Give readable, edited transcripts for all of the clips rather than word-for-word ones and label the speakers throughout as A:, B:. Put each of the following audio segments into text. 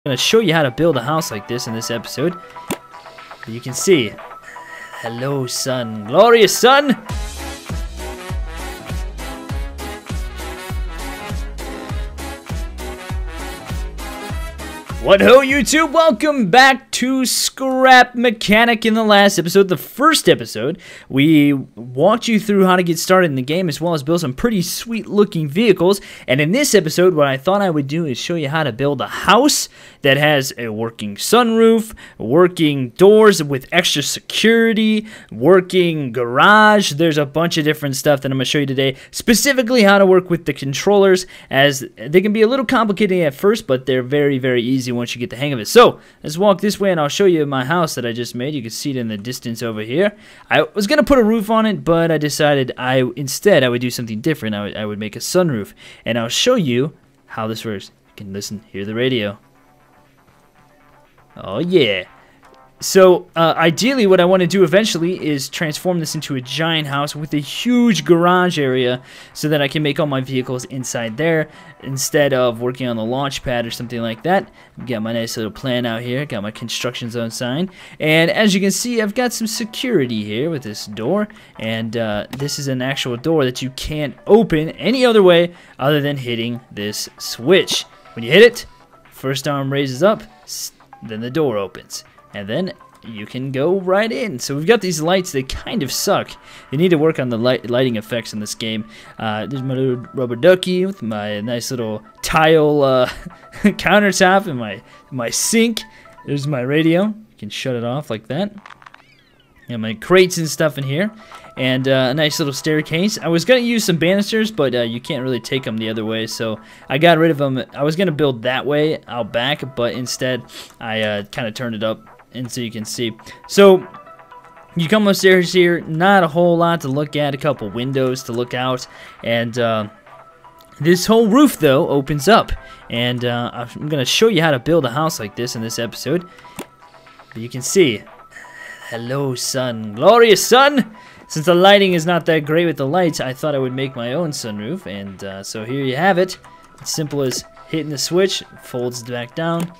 A: I'm going to show you how to build a house like this in this episode. You can see. Hello, sun. Glorious sun! What ho, YouTube? Welcome back to Scrap Mechanic. In the last episode, the first episode, we walked you through how to get started in the game as well as build some pretty sweet looking vehicles. And in this episode, what I thought I would do is show you how to build a house that has a working sunroof, working doors with extra security, working garage. There's a bunch of different stuff that I'm going to show you today, specifically how to work with the controllers, as they can be a little complicated at first, but they're very, very easy once you get the hang of it. So let's walk this way and I'll show you my house that I just made. You can see it in the distance over here. I was gonna put a roof on it, but I decided instead I would do something different. I would make a sunroof, and I'll show you how this works. You can listen, hear the radio. Oh yeah. So ideally what I want to do eventually is transform this into a giant house with a huge garage area so that I can make all my vehicles inside there instead of working on the launch pad or something like that. I've got my nice little plan out here, got my construction zone sign, and as you can see I've got some security here with this door, and this is an actual door that you can't open any other way other than hitting this switch. When you hit it, first arm raises up, then the door opens. And then you can go right in. So we've got these lights. They kind of suck. They need to work on the lighting effects in this game. There's my little rubber ducky with my nice little tile countertop and my sink. There's my radio. You can shut it off like that. And my crates and stuff in here. And a nice little staircase. I was going to use some banisters, but you can't really take them the other way, so I got rid of them. I was going to build that way out back, but instead I kind of turned it up. And so you can see. So you come upstairs here, not a whole lot to look at, a couple windows to look out, and this whole roof though opens up, and I'm gonna show you how to build a house like this in this episode. But you can see. Hello, sun. Glorious sun! Since the lighting is not that great with the lights, I thought I would make my own sunroof, and so here you have it. It's simple as hitting the switch, folds back down,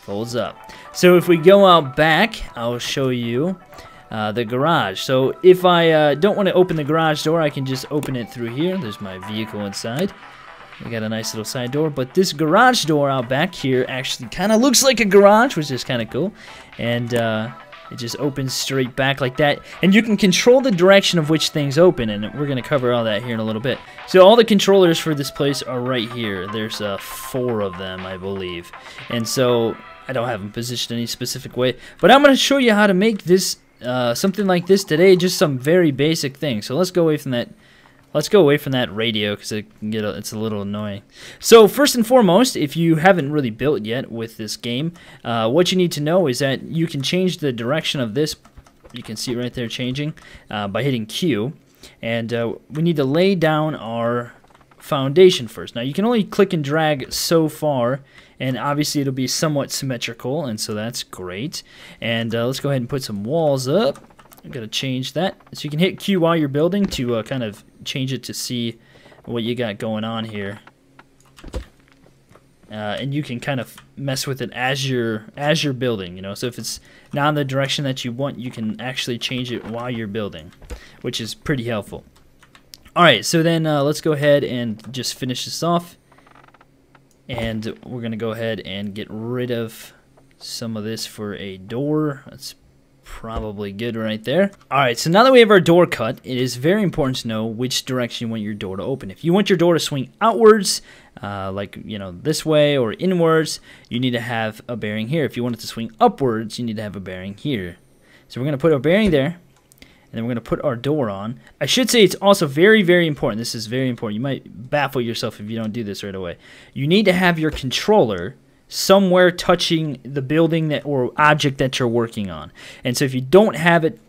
A: folds up. So if we go out back, I'll show you the garage. So if I don't want to open the garage door, I can just open it through here. There's my vehicle inside. We got a nice little side door, but this garage door out back here actually kind of looks like a garage, which is kind of cool. And it just opens straight back like that. And you can control the direction of which things open, and we're going to cover all that here in a little bit. So all the controllers for this place are right here. There's 4 of them, I believe. And so I don't have them positioned any specific way, but I'm going to show you how to make this something like this today, just some very basic things. So let's go away from that. Let's go away from that radio because it's a little annoying. So first and foremost, if you haven't really built yet with this game, what you need to know is that you can change the direction of this. You can see it right there changing by hitting Q, and we need to lay down our foundation first. Now you can only click and drag so far, and obviously it'll be somewhat symmetrical, and so that's great. And let's go ahead and put some walls up. I'm gonna change that, so you can hit Q while you're building to kind of change it to see what you got going on here. And you can kind of mess with it as you're building, you know. So if it's not in the direction that you want, you can actually change it while you're building, which is pretty helpful. Alright, so then let's go ahead and just finish this off. And we're going to go ahead and get rid of some of this for a door. That's probably good right there. Alright, so now that we have our door cut, it is very important to know which direction you want your door to open. If you want your door to swing outwards, like, you know, this way or inwards, you need to have a bearing here. If you want it to swing upwards, you need to have a bearing here. So we're going to put our bearing there. And then we're going to put our door on. I should say it's also very, very important. This is very important. You might baffle yourself if you don't do this right away. You need to have your controller somewhere touching the building that or object that you're working on. And so if you don't have it,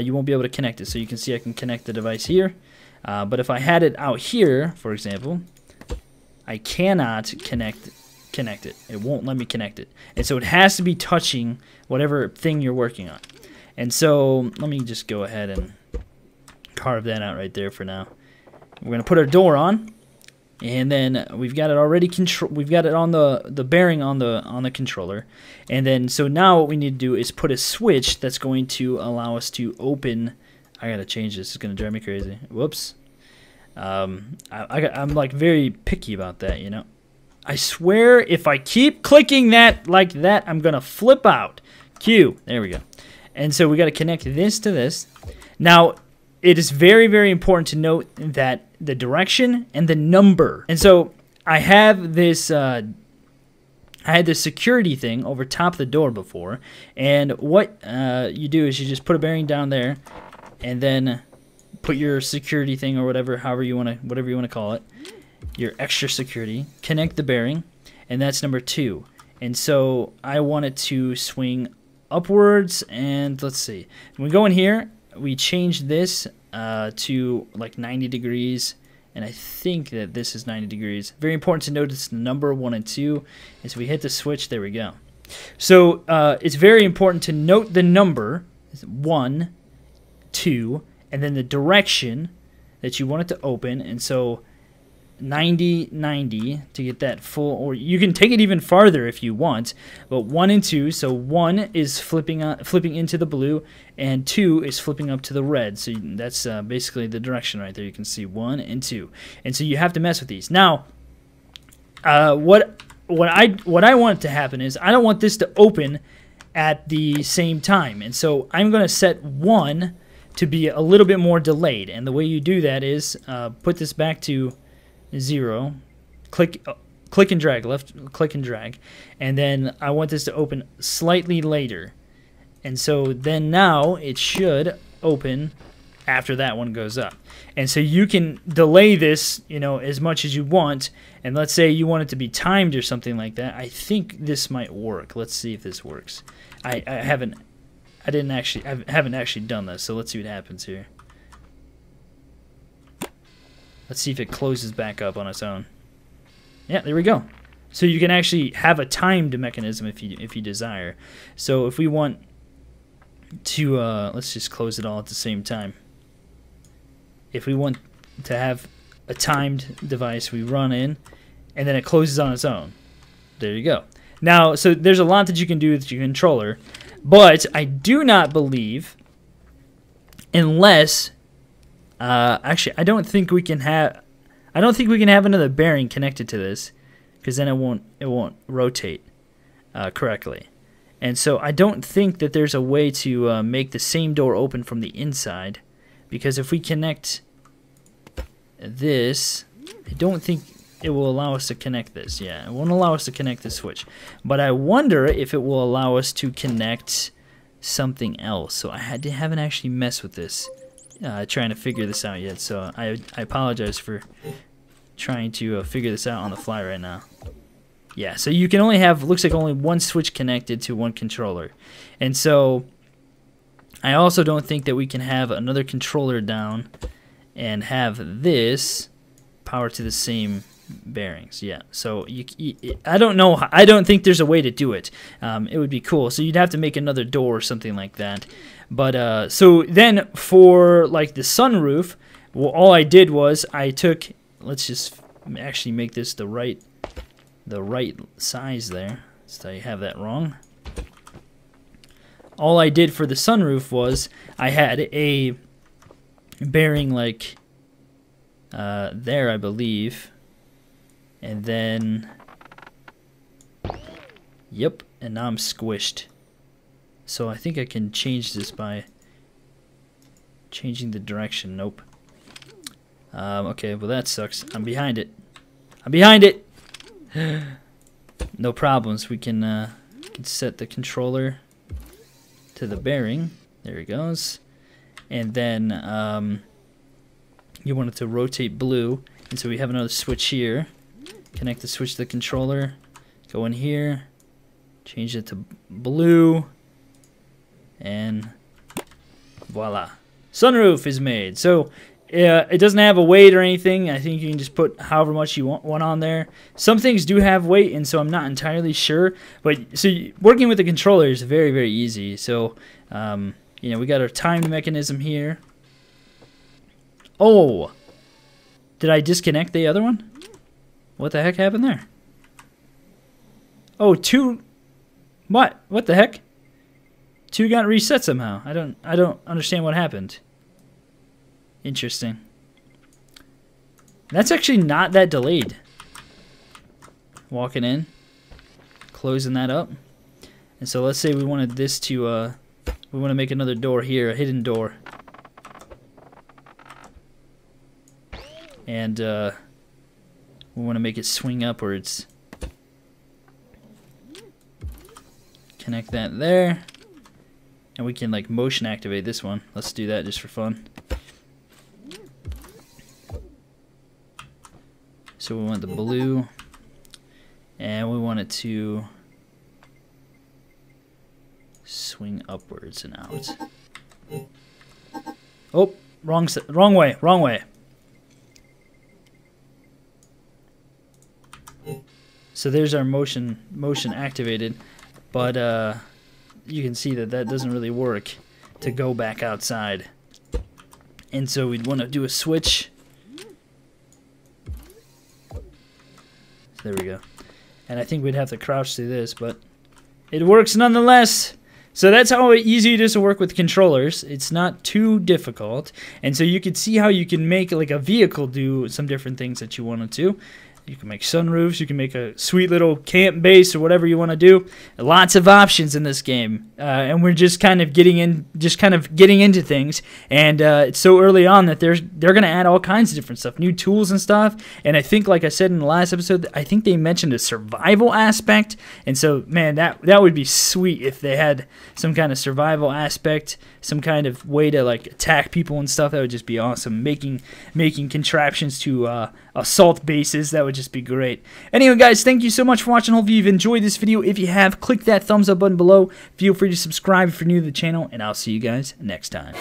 A: you won't be able to connect it. So you can see I can connect the device here. But if I had it out here, for example, I cannot connect it. It won't let me connect it. And so it has to be touching whatever thing you're working on. And so let me just go ahead and carve that out right there for now. We're going to put our door on, And then we've got it already we've got it on the bearing on the controller. And then so now what we need to do is put a switch that's going to allow us to open. I gotta change this. It's gonna drive me crazy. Whoops. I'm like very picky about that, you know. I swear if I keep clicking that like that, I'm gonna flip out. Q. There we go. And so we got to connect this to this. Now, it is very, very important to note that the direction and the number. And so I have this. I had this security thing over top of the door before, and what you do is you just put a bearing down there, and then put your security thing or whatever, whatever you want to call it, your extra security. Connect the bearing, and that's number 2. And so I want it to swing upwards, and let's see. When we go in here, we change this to like 90 degrees, and I think that this is 90 degrees. Very important to notice the number 1 and 2. And so we hit the switch, there we go. So it's very important to note the number 1, 2, and then the direction that you want it to open. And so 90, 90 to get that full, or you can take it even farther if you want, but 1 and 2, so 1 is flipping into the blue, and 2 is flipping up to the red. So that's basically the direction right there. You can see 1 and 2, and so you have to mess with these. Now, what I want to happen is I don't want this to open at the same time, and so I'm going to set 1 to be a little bit more delayed. And the way you do that is put this back to 0, click and drag, left click and drag, and then I want this to open slightly later. And so then now it should open after that one goes up. And so you can delay this, you know, as much as you want. And let's say you want it to be timed or something like that. I think this might work. Let's see if this works. I haven't actually done this, so let's see what happens here. Let's see if it closes back up on its own. Yeah, there we go. So you can actually have a timed mechanism if you desire. So if we want to, let's just close it all at the same time. If we want to have a timed device, we run in, and then it closes on its own. There you go. Now, so there's a lot that you can do with your controller, but I do not believe, unless actually, I don't think we can have another bearing connected to this, because then it won't rotate correctly. And so I don't think that there's a way to make the same door open from the inside, because if we connect this, I don't think it will allow us to connect this. Yeah, it won't allow us to connect the switch. But I wonder if it will allow us to connect something else. So I haven't actually messed with this. Trying to figure this out yet, so I apologize for trying to figure this out on the fly right now. Yeah, so you can only have, looks like only one switch connected to one controller. And so I also don't think that we can have another controller down and have this power to the same bearings. Yeah, so I don't know, I don't think there's a way to do it. It would be cool, so you'd have to make another door or something like that. But so then for like the sunroof, well, all I did was I took, let's just actually make this the right size there, so I have that wrong. All I did for the sunroof was I had a bearing like there, I believe, and then yep, and now I'm squished. So I think I can change this by changing the direction. Nope. Okay, well that sucks. I'm behind it. I'm behind it. No problems. We can set the controller to the bearing. There it goes. And then you want it to rotate blue. And so we have another switch here. Connect the switch to the controller. Go in here. Change it to blue. And voila, sunroof is made. So it doesn't have a weight or anything. I think you can just put however much you want on there. Some things do have weight, and so I'm not entirely sure. But so working with the controller is very, very easy. So you know, we got our timed mechanism here. Oh, did I disconnect the other one? What the heck happened there? Oh, 2... What? What the heck? 2 got reset somehow. I don't understand what happened. Interesting. That's actually not that delayed. Walking in, closing that up. And so let's say we wanted this to, we want to make another door here, a hidden door. And we want to make it swing upwards. Connect that there. And we can like motion activate this one. Let's do that just for fun. So we want the blue. And we want it to swing upwards and out. Oh, wrong way. So there's our motion activated, but you can see that doesn't really work to go back outside. And so we'd want to do a switch. There we go. And I think we'd have to crouch through this, but it works nonetheless. So that's how easy it is to work with controllers. It's not too difficult. And so you can see how you can make like a vehicle do some different things that you wanted to. You can make sunroofs, you can make a sweet little camp base or whatever you want to do. Lots of options in this game. And we're just kind of getting into things. And it's so early on that they're going to add all kinds of different stuff, new tools and stuff. And I think, like I said in the last episode, I think they mentioned a survival aspect. And so, man, that would be sweet if they had some kind of survival aspect, some kind of way to like attack people and stuff. That would just be awesome. Making contraptions to assault bases, that would just be great. Anyway, guys, thank you so much for watching. Hopefully you've enjoyed this video. If you have, click that thumbs up button below. Feel free to subscribe if you're new to the channel, and I'll see you guys next time.